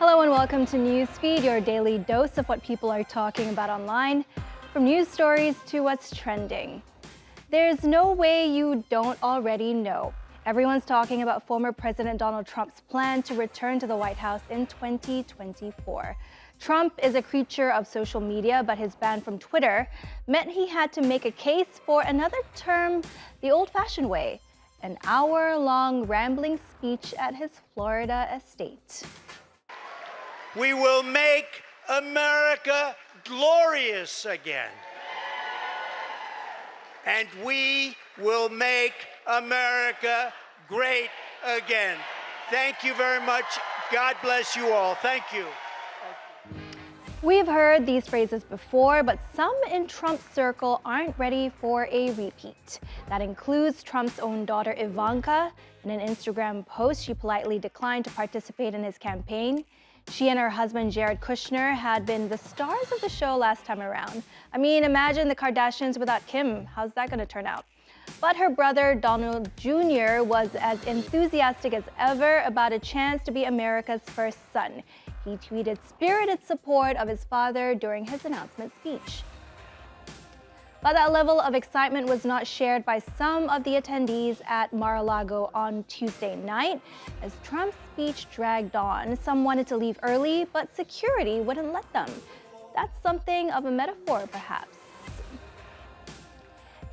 Hello and welcome to Newsfeed, your daily dose of what people are talking about online, from news stories to what's trending. There's no way you don't already know. Everyone's talking about former President Donald Trump's plan to return to the White House in 2024. Trump is a creature of social media, but his ban from Twitter meant he had to make a case for another term the old-fashioned way, an hour-long rambling speech at his Florida estate. We will make America glorious again. And we will make America great again. Thank you very much. God bless you all. Thank you. We've heard these phrases before, but some in Trump's circle aren't ready for a repeat. That includes Trump's own daughter Ivanka. In an Instagram post, she politely declined to participate in his campaign. She and her husband Jared Kushner had been the stars of the show last time around. I mean, imagine the Kardashians without Kim. How's that going to turn out? But her brother Donald Jr. was as enthusiastic as ever about a chance to be America's first son. He tweeted spirited support of his father during his announcement speech. But that level of excitement was not shared by some of the attendees at Mar-a-Lago on Tuesday night. As Trump's speech dragged on, some wanted to leave early, but security wouldn't let them. That's something of a metaphor, perhaps.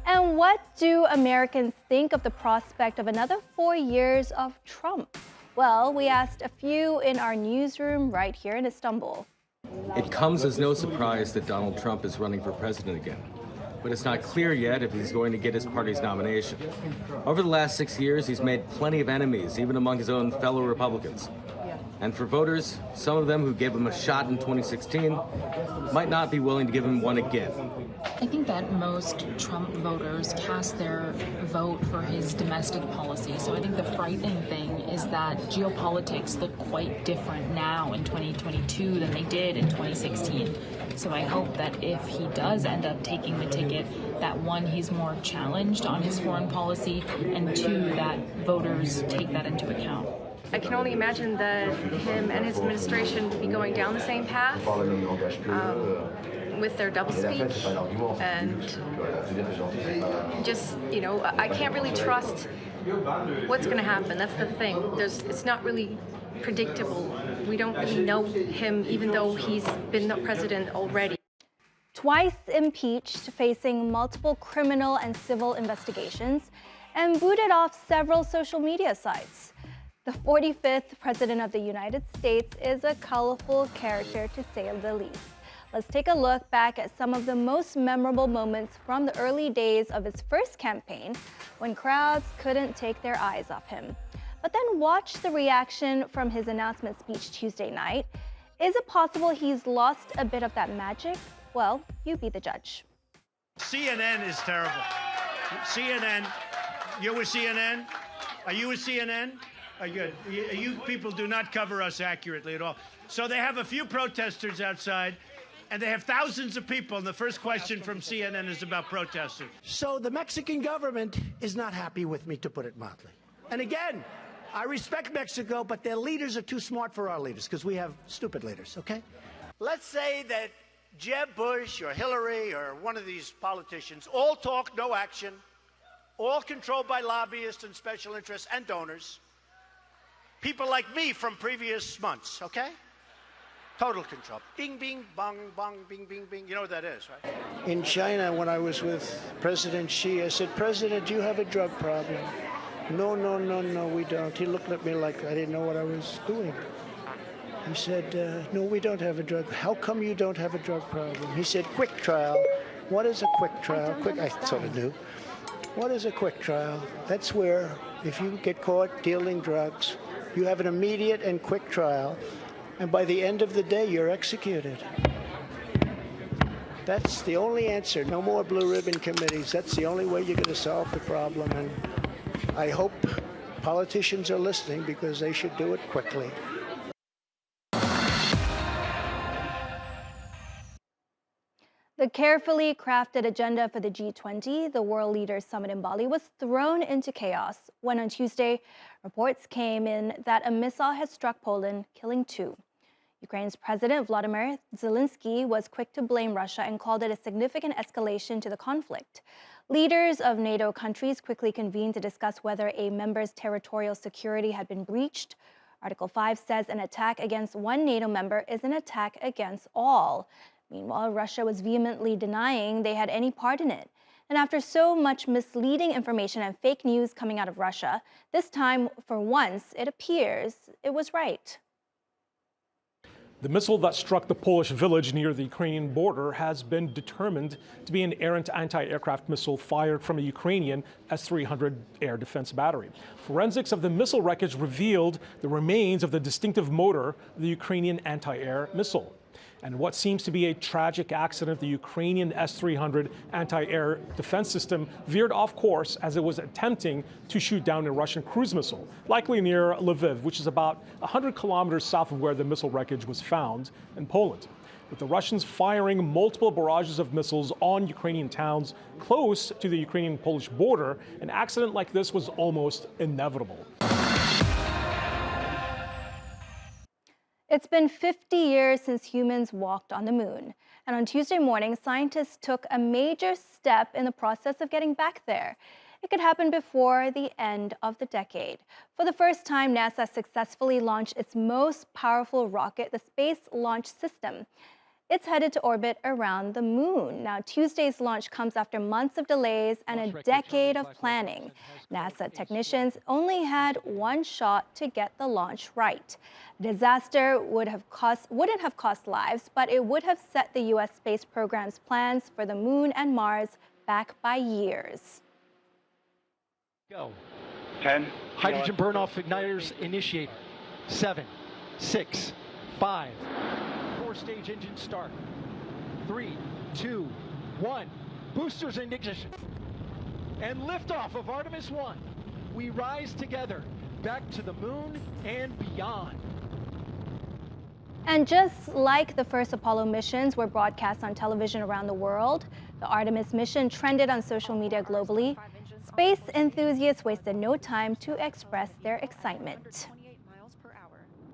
And what do Americans think of the prospect of another 4 years of Trump? Well, we asked a few in our newsroom right here in Istanbul. It comes as no surprise that Donald Trump is running for president again. But it's not clear yet if he's going to get his party's nomination. Over the last 6 years, he's made plenty of enemies, even among his own fellow Republicans. And for voters, some of them who gave him a shot in 2016 might not be willing to give him one again. I think that most Trump voters cast their vote for his domestic policy. So I think the frightening thing is that geopolitics look quite different now in 2022 than they did in 2016. So I hope that if he does end up taking the ticket, that one, he's more challenged on his foreign policy, and two, that voters take that into account. I can only imagine that him and his administration will be going down the same path with their doublespeak, and just, I can't really trust what's going to happen. That's the thing. It's not really predictable. We don't really know him, even though he's been the president already. Twice impeached, facing multiple criminal and civil investigations, and booted off several social media sites. The 45th President of the United States is a colorful character, to say the least. Let's take a look back at some of the most memorable moments from the early days of his first campaign, when crowds couldn't take their eyes off him. But then watch the reaction from his announcement speech Tuesday night. Is it possible he's lost a bit of that magic? Well, you be the judge. CNN is terrible. CNN, you're with CNN? Are you with CNN? Good. You people do not cover us accurately at all. So they have a few protesters outside, and they have thousands of people, and the first question from CNN is about protesters. So the Mexican government is not happy with me, to put it mildly. And again, I respect Mexico, but their leaders are too smart for our leaders, because we have stupid leaders, okay? Let's say that Jeb Bush or Hillary or one of these politicians, all talk, no action, all controlled by lobbyists and special interests and donors. People like me from previous months, okay? Total control. Bing, bing, bong, bong, bing, bing, bing. You know what that is, right? In China, when I was with President Xi, I said, President, do you have a drug problem? No, we don't. He looked at me like I didn't know what I was doing. He said, no, we don't have a drug. How come you don't have a drug problem? He said, quick trial. What is a quick trial? I sort of knew. What is a quick trial? That's where, if you get caught dealing drugs, you have an immediate and quick trial, and by the end of the day, you're executed. That's the only answer. No more blue ribbon committees. That's the only way you're going to solve the problem, and I hope politicians are listening, because they should do it quickly. The carefully crafted agenda for the G20, the World Leaders Summit in Bali, was thrown into chaos when on Tuesday, reports came in that a missile had struck Poland, killing 2. Ukraine's President Volodymyr Zelensky was quick to blame Russia and called it a significant escalation to the conflict. Leaders of NATO countries quickly convened to discuss whether a member's territorial security had been breached. Article 5 says an attack against one NATO member is an attack against all. Meanwhile, Russia was vehemently denying they had any part in it. And after so much misleading information and fake news coming out of Russia, this time, for once, it appears it was right. The missile that struck the Polish village near the Ukrainian border has been determined to be an errant anti-aircraft missile fired from a Ukrainian S-300 air defense battery. Forensics of the missile wreckage revealed the remains of the distinctive motor of the Ukrainian anti-air missile. And what seems to be a tragic accident, the Ukrainian S-300 anti-air defense system veered off course as it was attempting to shoot down a Russian cruise missile, likely near Lviv, which is about 100 kilometers south of where the missile wreckage was found in Poland. With the Russians firing multiple barrages of missiles on Ukrainian towns close to the Ukrainian-Polish border, an accident like this was almost inevitable. It's been 50 years since humans walked on the moon. And on Tuesday morning, scientists took a major step in the process of getting back there. It could happen before the end of the decade. For the first time, NASA successfully launched its most powerful rocket, the Space Launch System. It's headed to orbit around the moon. Now, Tuesday's launch comes after months of delays and a decade of planning. NASA technicians only had one shot to get the launch right. Disaster wouldn't have cost lives, but it would have set the U.S. space program's plans for the moon and Mars back by years. Go. 10. Hydrogen burn-off igniters initiated. 7, 6, 5. 4-stage engine start. 3, 2, 1. Boosters in ignition. And liftoff of Artemis 1. We rise together back to the moon and beyond. And just like the first Apollo missions were broadcast on television around the world, the Artemis mission trended on social media globally. Space enthusiasts wasted no time to express their excitement.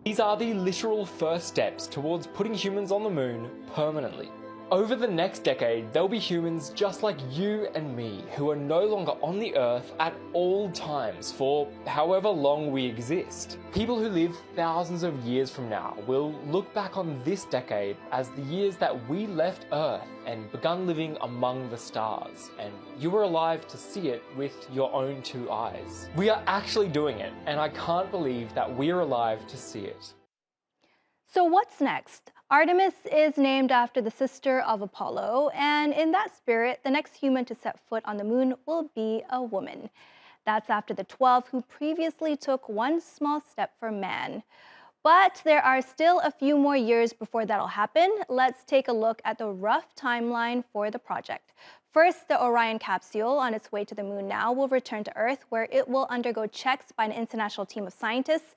These are the literal first steps towards putting humans on the moon permanently. Over the next decade, there'll be humans just like you and me who are no longer on the Earth at all times for however long we exist. People who live thousands of years from now will look back on this decade as the years that we left Earth and begun living among the stars, and you were alive to see it with your own 2 eyes. We are actually doing it, and I can't believe that we're alive to see it. So what's next? Artemis is named after the sister of Apollo, and in that spirit, the next human to set foot on the moon will be a woman. That's after the 12 who previously took one small step for man. But there are still a few more years before that'll happen. Let's take a look at the rough timeline for the project. First, the Orion capsule, on its way to the moon now, will return to Earth, where it will undergo checks by an international team of scientists.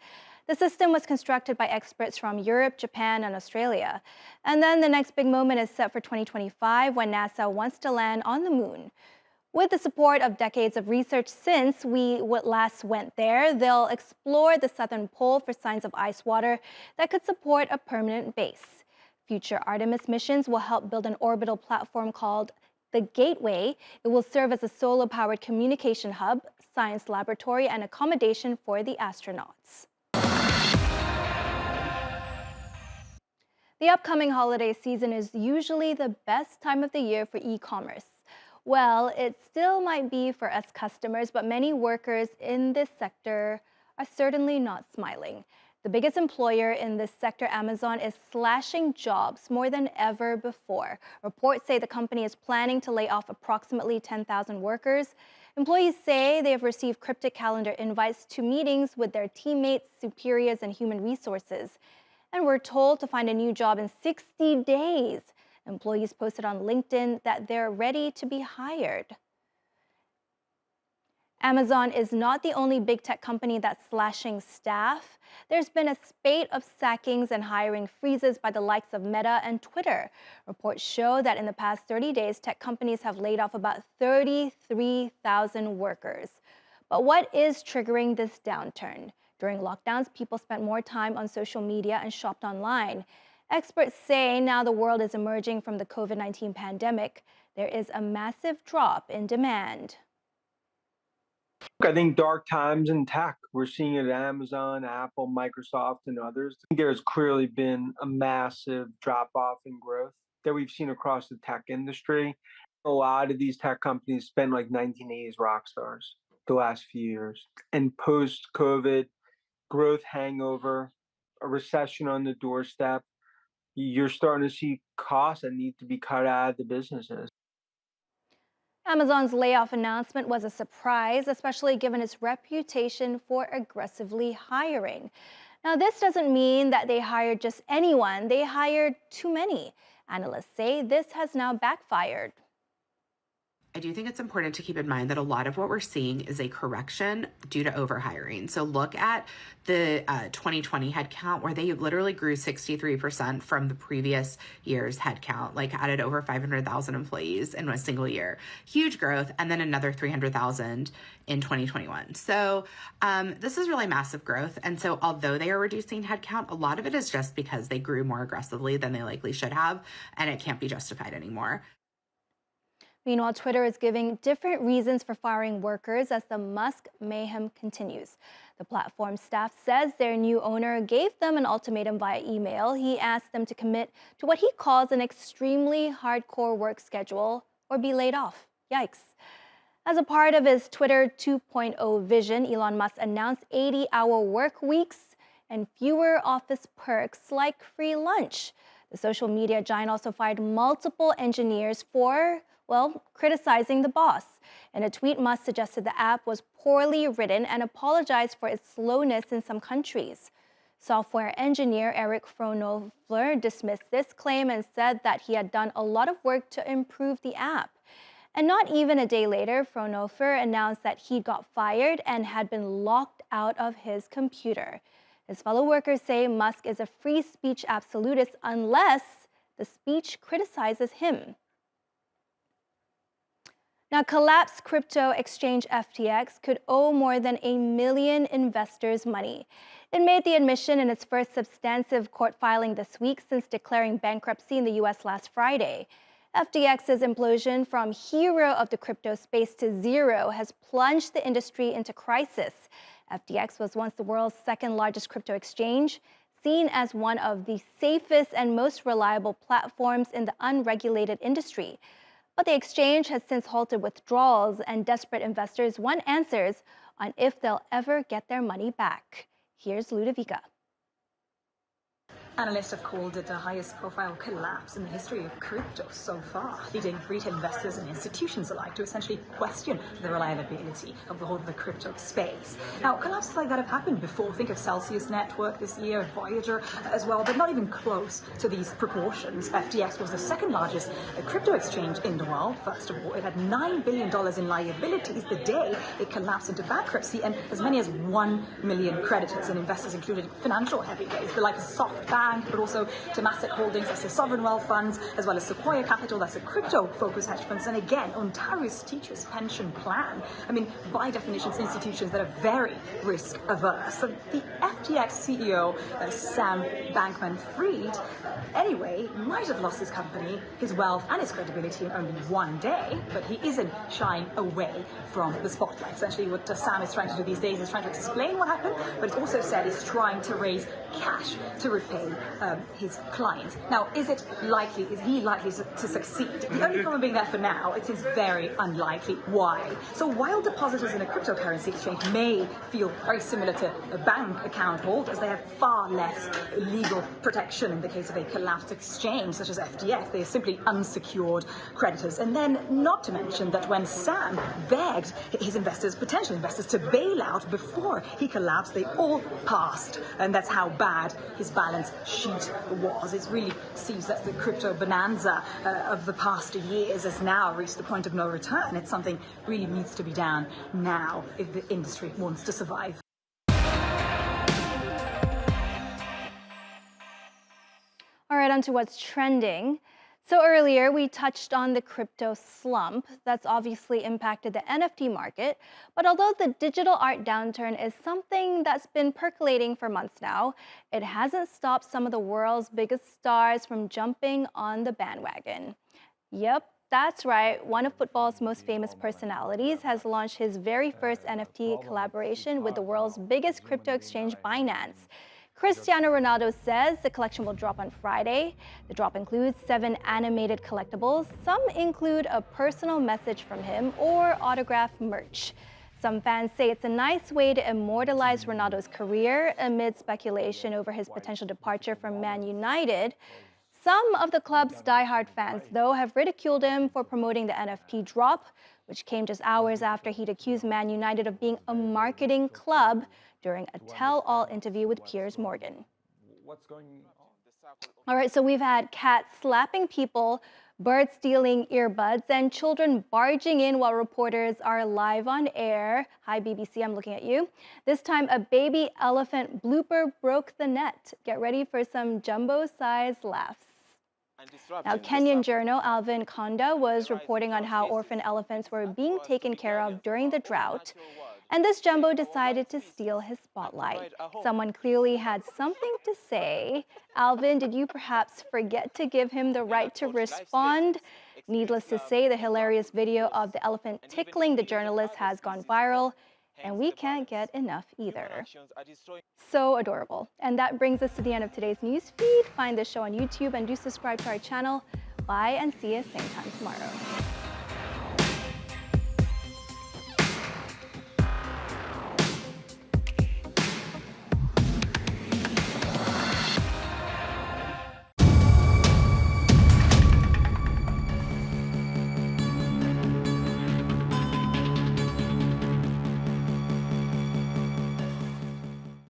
The system was constructed by experts from Europe, Japan, and Australia. And then the next big moment is set for 2025, when NASA wants to land on the moon. With the support of decades of research since we last went there, they'll explore the southern pole for signs of ice water that could support a permanent base. Future Artemis missions will help build an orbital platform called the Gateway. It will serve as a solar-powered communication hub, science laboratory, and accommodation for the astronauts. The upcoming holiday season is usually the best time of the year for e-commerce. Well, it still might be for us customers, but many workers in this sector are certainly not smiling. The biggest employer in this sector, Amazon, is slashing jobs more than ever before. Reports say the company is planning to lay off approximately 10,000 workers. Employees say they have received cryptic calendar invites to meetings with their teammates, superiors, and human resources. And we're told to find a new job in 60 days. Employees posted on LinkedIn that they're ready to be hired. Amazon is not the only big tech company that's slashing staff. There's been a spate of sackings and hiring freezes by the likes of Meta and Twitter. Reports show that in the past 30 days, tech companies have laid off about 33,000 workers. But what is triggering this downturn? During lockdowns, people spent more time on social media and shopped online. Experts say now the world is emerging from the COVID-19 pandemic, there is a massive drop in demand. I think dark times in tech. We're seeing it at Amazon, Apple, Microsoft, and others. I think there's clearly been a massive drop-off in growth that we've seen across the tech industry. A lot of these tech companies spent like 1980s rock stars the last few years. And post-COVID, growth hangover, a recession on the doorstep, you're starting to see costs that need to be cut out of the businesses. Amazon's layoff announcement was a surprise, especially given its reputation for aggressively hiring. Now, this doesn't mean that they hired just anyone. They hired too many. Analysts say this has now backfired. I do think it's important to keep in mind that a lot of what we're seeing is a correction due to overhiring. So look at the 2020 headcount, where they literally grew 63% from the previous year's headcount, like added over 500,000 employees in a single year. Huge growth, and then another 300,000 in 2021. So this is really massive growth. And so although they are reducing headcount, a lot of it is just because they grew more aggressively than they likely should have, and it can't be justified anymore. Meanwhile, Twitter is giving different reasons for firing workers as the Musk mayhem continues. The platform staff says their new owner gave them an ultimatum via email. He asked them to commit to what he calls an extremely hardcore work schedule or be laid off. Yikes. As a part of his Twitter 2.0 vision, Elon Musk announced 80-hour work weeks and fewer office perks like free lunch. The social media giant also fired multiple engineers for criticizing the boss. In a tweet, Musk suggested the app was poorly written and apologized for its slowness in some countries. Software engineer Eric Frohnhofer dismissed this claim and said that he had done a lot of work to improve the app. And not even a day later, Frohnhofer announced that he got fired and had been locked out of his computer. His fellow workers say Musk is a free speech absolutist unless the speech criticizes him. Now, collapsed crypto exchange FTX could owe more than 1 million investors money. It made the admission in its first substantive court filing this week since declaring bankruptcy in the U.S. last Friday. FTX's implosion from hero of the crypto space to zero has plunged the industry into crisis. FTX was once the world's second largest crypto exchange, seen as one of the safest and most reliable platforms in the unregulated industry. But the exchange has since halted withdrawals, and desperate investors want answers on if they'll ever get their money back. Here's Ludovica. Analysts have called it the highest profile collapse in the history of crypto so far, leading retail investors and institutions alike to essentially question the reliability of the whole of the crypto space. Now, collapses like that have happened before. Think of Celsius Network this year, Voyager as well, but not even close to these proportions. FTX was the second largest crypto exchange in the world. First of all, it had $9 billion in liabilities the day it collapsed into bankruptcy, and as many as 1 million creditors and investors, including financial heavyweights, the likes of SoftBank, but also Temasek Holdings, that's the sovereign wealth funds, as well as Sequoia Capital, that's a crypto-focused hedge funds, and again, Ontario's teachers' pension plan. I mean, by definition, it's institutions that are very risk-averse. So the FTX CEO, Sam Bankman-Fried, anyway, might have lost his company, his wealth, and his credibility in only one day, but he isn't shying away from the spotlight. Essentially, what Sam is trying to do these days is trying to explain what happened, but it's also said he's trying to raise cash to repay his clients. Now, is he likely to succeed? The only problem being that for now, it is very unlikely. Why? So while depositors in a cryptocurrency exchange may feel very similar to a bank account holders, they have far less legal protection in the case of a collapsed exchange such as FTX. They are simply unsecured creditors. And then not to mention that when Sam begged his investors, potential investors, to bail out before he collapsed, they all passed. And that's how bad his balance sheet was. It really seems that the crypto bonanza of the past years has now reached the point of no return. It's something really needs to be done now if the industry wants to survive. All right, on to what's trending. So earlier, we touched on the crypto slump that's obviously impacted the NFT market. But although the digital art downturn is something that's been percolating for months now, it hasn't stopped some of the world's biggest stars from jumping on the bandwagon. Yep, that's right. One of football's most famous personalities has launched his very first NFT collaboration with the world's biggest crypto exchange, Binance. Cristiano Ronaldo says the collection will drop on Friday. The drop includes 7 animated collectibles. Some include a personal message from him or autographed merch. Some fans say it's a nice way to immortalize Ronaldo's career amid speculation over his potential departure from Man United. Some of the club's diehard fans, though, have ridiculed him for promoting the NFT drop, which came just hours after he'd accused Man United of being a marketing club during a tell-all interview with Piers Morgan. All right, so we've had cats slapping people, birds stealing earbuds, and children barging in while reporters are live on air. Hi, BBC, I'm looking at you. This time, a baby elephant blooper broke the net. Get ready for some jumbo-sized laughs. Now, Kenyan journal Alvin Konda was reporting on how orphan elephants were being taken care of during the drought. And this jumbo decided to steal his spotlight. Someone clearly had something to say. Alvin, did you perhaps forget to give him the right to respond? Needless to say, the hilarious video of the elephant tickling the journalist has gone viral, and we can't get enough either. So adorable. And that brings us to the end of today's news feed. Find this show on YouTube and do subscribe to our channel. Bye and see you same time tomorrow.